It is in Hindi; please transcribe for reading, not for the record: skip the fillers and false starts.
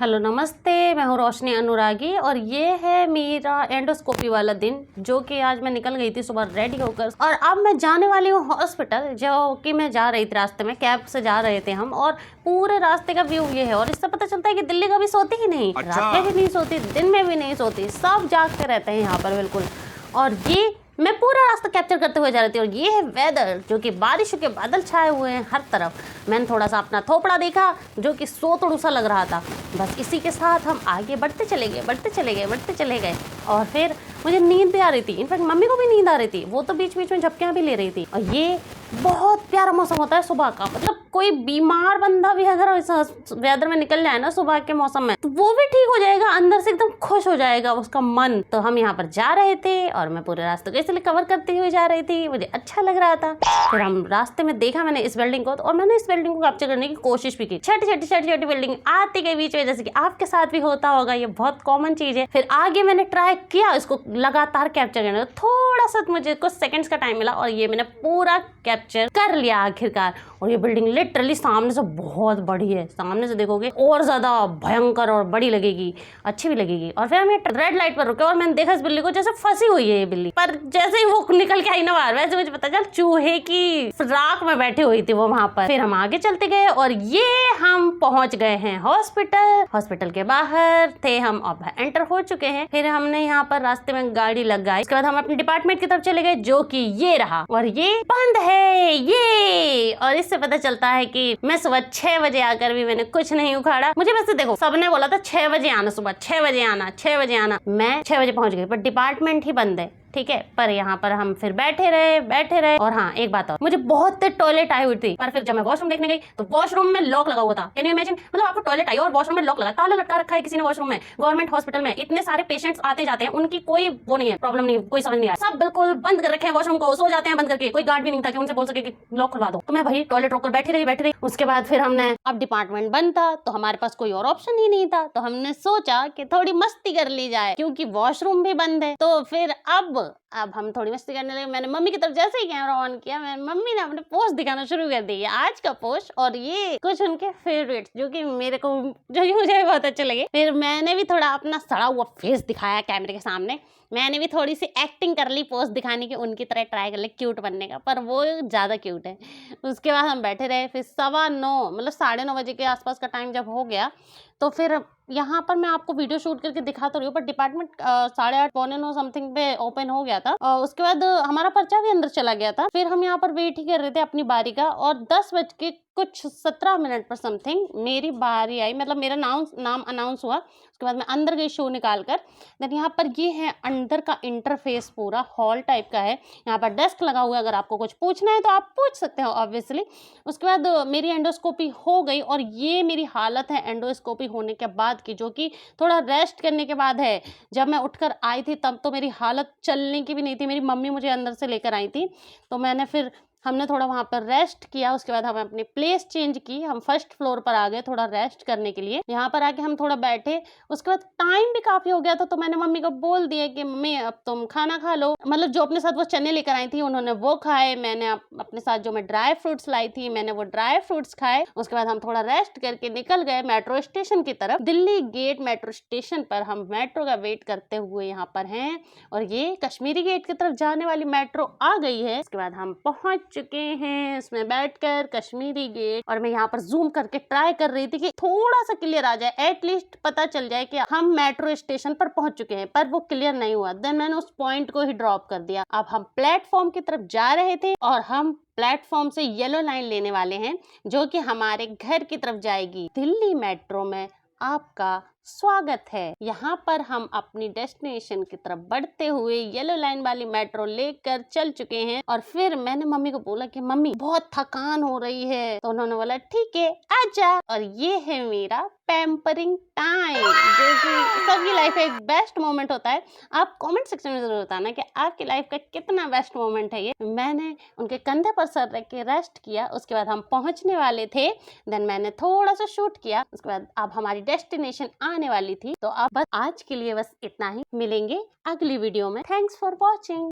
हेलो नमस्ते, मैं हूँ रोशनी अनुरागी और ये है मेरा एंडोस्कोपी वाला दिन, जो कि आज मैं निकल गई थी सुबह रेडी होकर और अब मैं जाने वाली हूँ हॉस्पिटल, जो कि मैं जा रही थी रास्ते में, कैब से जा रहे थे हम और पूरे रास्ते का व्यू ये है। और इससे पता चलता है कि दिल्ली कभी सोती ही नहीं, रात में भी नहीं सोती, दिन में भी नहीं सोती, सब जागते रहते हैं यहाँ पर बिल्कुल। और ये मैं पूरा रास्ता कैप्चर करते हुए जा रही थी। और ये है वेदर, जो कि बारिशों के बादल छाए हुए हैं हर तरफ। मैंने थोड़ा सा अपना थोपड़ा देखा जो कि सोतड़ू सा लग रहा था। बस इसी के साथ हम आगे बढ़ते चले गए और फिर मुझे नींद भी आ रही थी। इनफैक्ट मम्मी को भी नींद आ रही थी, वो तो बीच बीच में झपकियां भी ले रही थी। और ये बहुत प्यारा मौसम होता है सुबह का, मतलब कोई बीमार बंदा भी अगर इस वेदर में निकल जाए ना सुबह के मौसम में, तो वो भी ठीक हो जाएगा, अंदर से एकदम खुश हो जाएगा उसका मन। तो हम यहाँ पर जा रहे थे और मैं पूरे रास्ते को इसलिए कवर करते हुए जा रही थी, मुझे अच्छा लग रहा था। फिर हम रास्ते में देखा मैंने इस बिल्डिंग को, और मैंने इस बिल्डिंग को कैप्चर करने की कोशिश भी की। छोटी बिल्डिंग आती गई बीच में, जैसे कि आपके साथ भी होता होगा, ये बहुत कॉमन चीज है। फिर आगे मैंने ट्राई किया इसको लगातार कैप्चर करने, थोड़ा सा मुझे कुछ सेकंड्स का टाइम मिला और ये मैंने पूरा कैप्चर कर लिया आखिरकार। और ये बिल्डिंग लिटरली सामने से बहुत बड़ी है, सामने से देखोगे और ज्यादा भयंकर और बड़ी लगेगी, अच्छी भी लगेगी। और फिर हम रेड लाइट पर रुके और मैंने देखा इस बिल्ली को, जैसे फंसी हुई है ये बिल्ली, पर जैसे ही वो निकल के आई ना बाहर, वैसे मुझे पता चल चूहे की राख में बैठी हुई थी वो वहां पर। फिर हम आगे चलते गए और ये हम पहुंच गए हैं हॉस्पिटल के बाहर थे हम, अब एंटर हो चुके हैं। फिर हमने यहाँ पर रास्ते में गाड़ी लगाई, उसके बाद हम अपने डिपार्टमेंट की तरफ चले गए, जो कि ये रहा। और ये बंद है ये, और इससे पता चलता है कि मैं सुबह 6 बजे आकर भी मैंने कुछ नहीं उखाड़ा। मुझे वैसे देखो, सबने बोला था 6 बजे आना, सुबह 6 बजे आना, मैं 6 बजे पहुंच गई, पर डिपार्टमेंट ही बंद है, ठीक है। पर यहाँ पर हम फिर बैठे रहे। और हाँ, एक बात और, मुझे बहुत टॉयलेट आई हुई थी, पर फिर जब मैं वॉशरूम देखने गई तो वॉशरूम में लॉक लगा हुआ था। कैन यू इमेजिन, मतलब आपको टॉयलेट आई और वॉशरूम में लॉक लगा, ताला लटका रखा है किसी ने वॉशरूम में। गवर्नमेंट हॉस्पिटल में इतने सारे पेशेंट्स आते जाते हैं, उनकी कोई वो नहीं है, प्रॉब्लम नहीं, कोई समझ नहीं आया, सब बिल्कुल बंद कर रखे हैं वॉशरूम को, सो जाते हैं बंद करके। कोई गार्ड भी नहीं था कि उनसे बोल सके कि लॉक खुलवा दो। तो मैं भाई टॉयलेट रोककर बैठी रही। उसके बाद फिर हमने, अब डिपार्टमेंट बंद था तो हमारे पास कोई और ऑप्शन ही नहीं था, तो हमने सोचा कि थोड़ी मस्ती कर ली जाए, क्योंकि वॉशरूम भी बंद है। तो फिर अब हम थोड़ी मस्ती करने लगे। मैंने मम्मी की तरफ जैसे ही कैमरा ऑन किया, मैंने मम्मी ने अपने पोस्ट दिखाना शुरू कर दी, आज का पोस्ट, और ये कुछ उनके फेवरेट्स, जो कि मुझे बहुत अच्छे लगे। फिर मैंने भी थोड़ा अपना सड़ा हुआ फेस दिखाया कैमरे के सामने, मैंने भी थोड़ी सी एक्टिंग कर ली पोस्ट दिखाने की, उनकी तरह ट्राई कर ली क्यूट बनने का, पर वो ज्यादा क्यूट है। उसके बाद हम बैठे रहे। फिर 9:15 मतलब 9:30 बजे के आसपास का टाइम जब हो गया, तो फिर यहाँ पर मैं आपको वीडियो शूट करके दिखा तो रही हूँ, पर डिपार्टमेंट 8:30 पौने 9 समथिंग पे ओपन हो गया था। उसके बाद हमारा पर्चा भी अंदर चला गया था। फिर हम यहाँ पर वेट ही कर रहे थे अपनी बारी का, और 10:17 पर समथिंग मेरी बारी आई, मतलब मेरा नाम अनाउंस हुआ। उसके बाद मैं अंदर गई शो निकाल कर। देन यहाँ पर ये है अंदर का इंटरफेस, पूरा हॉल टाइप का है। यहाँ पर डेस्क लगा हुआ है, अगर आपको कुछ पूछना है तो आप पूछ सकते हो ऑब्वियसली। उसके बाद मेरी एंडोस्कोपी हो गई, और ये मेरी हालत है एंडोस्कोपी होने के बाद की, जो कि थोड़ा रेस्ट करने के बाद है। जब मैं उठकर आई थी तब तो मेरी हालत चलने की भी नहीं थी, मेरी मम्मी मुझे अंदर से लेकर आई थी। तो हमने थोड़ा वहाँ पर रेस्ट किया। उसके बाद हमें अपनी प्लेस चेंज की, हम फर्स्ट फ्लोर पर आ गए थोड़ा रेस्ट करने के लिए। यहाँ पर आके हम थोड़ा बैठे। उसके बाद टाइम भी काफ़ी हो गया था, तो मैंने मम्मी को बोल दिया कि मम्मी अब तुम खाना खा लो। मतलब जो अपने साथ वो चने लेकर आई थी उन्होंने वो खाए, मैंने अपने साथ जो मैं ड्राई फ्रूट्स लाई थी मैंने वो ड्राई फ्रूट्स खाए। उसके बाद हम थोड़ा रेस्ट करके निकल गए मेट्रो स्टेशन की तरफ। दिल्ली गेट मेट्रो स्टेशन पर हम मेट्रो का वेट करते हुए यहाँ पर हैं, और ये कश्मीरी गेट की तरफ जाने वाली मेट्रो आ गई है। उसके बाद हम पहुंच चुके हैं इसमें बैठकर कश्मीरी गेट, और मैं यहाँ पर जूम करके ट्राई कर रही थी कि थोड़ा सा क्लियर आ जाए, एटलीस्ट पता चल जाए कि हम मेट्रो स्टेशन पर पहुंच चुके हैं, पर वो क्लियर नहीं हुआ। देन मैंने उस पॉइंट को ही ड्रॉप कर दिया। अब हम प्लेटफॉर्म की तरफ जा रहे थे, और हम प्लेटफॉर्म से येलो लाइन लेने वाले हैं, जो कि हमारे घर की तरफ जाएगी। दिल्ली मेट्रो में आपका स्वागत है। यहाँ पर हम अपनी डेस्टिनेशन की तरफ बढ़ते हुए येलो लाइन वाली मेट्रो लेकर चल चुके हैं। और फिर मैंने मम्मी को बोला कि मम्मी बहुत थकान हो रही है, तो उन्होंने बोला ठीक है आजा। और ये है मेरा पैम्परिंग टाइम, जो कि सबकी लाइफ का एक बेस्ट मोमेंट होता है। आप कमेंट सेक्शन में जरूर बताना कि आपकी लाइफ का कितना बेस्ट मोमेंट है ये। मैंने उनके कंधे पर सर रख के रेस्ट किया। उसके बाद हम पहुंचने वाले थे, देन मैंने थोड़ा सा शूट किया। उसके बाद अब हमारी डेस्टिनेशन आने वाली थी। तो अब बस आज के लिए बस इतना ही, मिलेंगे अगली वीडियो में। Thanks for watching.